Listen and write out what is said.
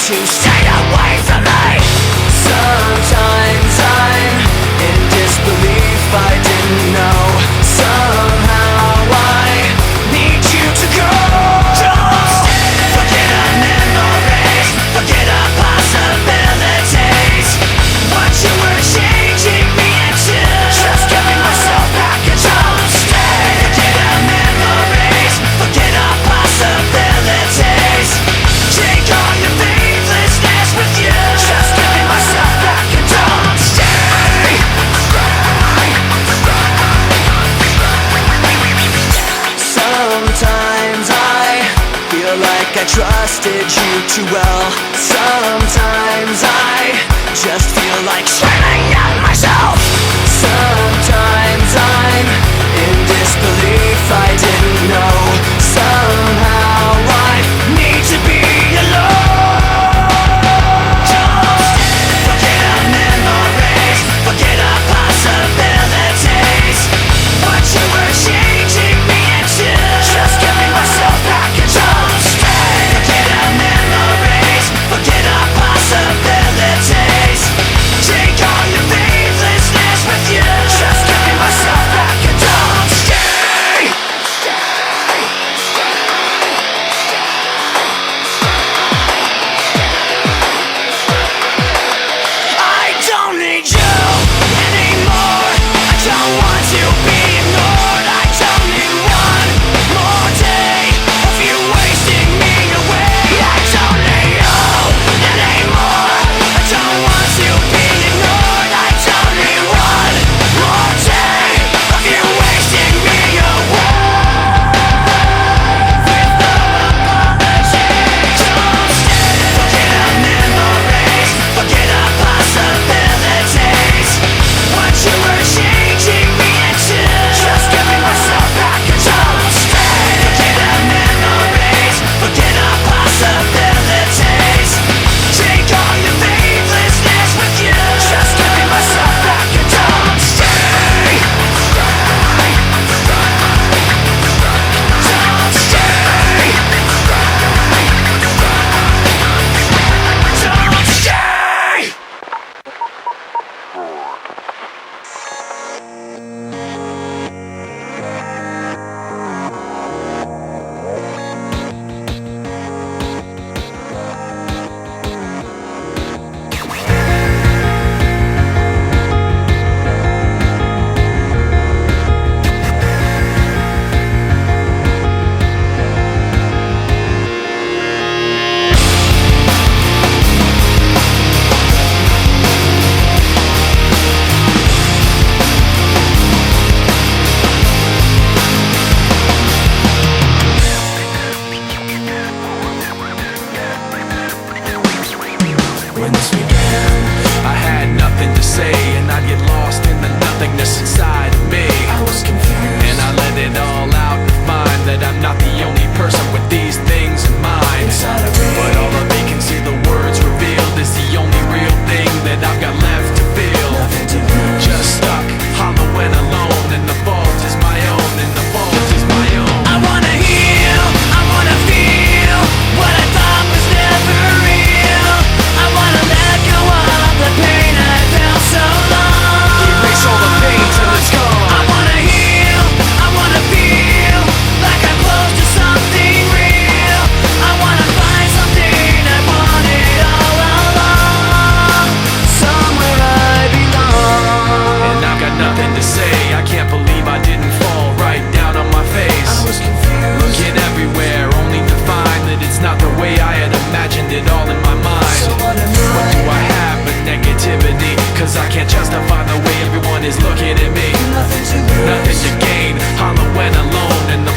to stay away from me. Sometimes I'm in disbelief, I didn't know. Somehow I need you to go. Don't stay. Forget our memories, forget our possibilities. What you were changing me into, just giving myself back and don't stay. Forget our memories, forget our possibilities. Take all your faithlessness with you, just giving myself back and don't stay. Sometimes I feel like I trusted you too well. Sometimes I just feel like screaming at myself. Sometimes I'm in disbelief, I didn't know. Somehow I need to be alone. Don't forget our memories, forget our possibilities. What you were changing me into, just giving myself back and don't stay. Forget our memories, forget our possibilities. Take all your faithlessness with you, just giving myself back and don't stay. I don't need you anymore. I don't want to be ignored. I don't need one more day of you wasting me away. I don't need you anymore. I don't want to be ignored. I don't need one more day of you wasting me away. With no apology, don't stay. Forget our memories, forget our possibilities. What you were changing me into, just giving myself back and don't stay. Forget our memories, forget our possibilities. Take all your faithlessness with you, just giving myself back and don't stay. Don't stay. Don't stay. When this began, I had nothing to say, and I'd get lost in the nothingness inside of me. I was confused, and I let it all out to find that I'm not the only person with these things in mind. But all the vacancy the words revealed is the only real thing that I've got left to feel. Just stuck, hollow and alone, and the fault is my own, and the fault is my own. I wanna heal, I wanna feel what I thought was never real. I wanna let go of the pain I felt so long. Erase all the pain till it's gone. I wanna heal, I wanna feel like I'm close to something real. I wanna find something I wanted all along, somewhere I belong. And I've got nothing to say, I can't believe I didn't fall right down on my face. I was confused, looking everywhere, only to find that it's not the way I had imagined it all in my mind. So what do I have but negativity? Cause I can't justify the way everyone is looking at me. Nothing to gain, hollow and alone, and the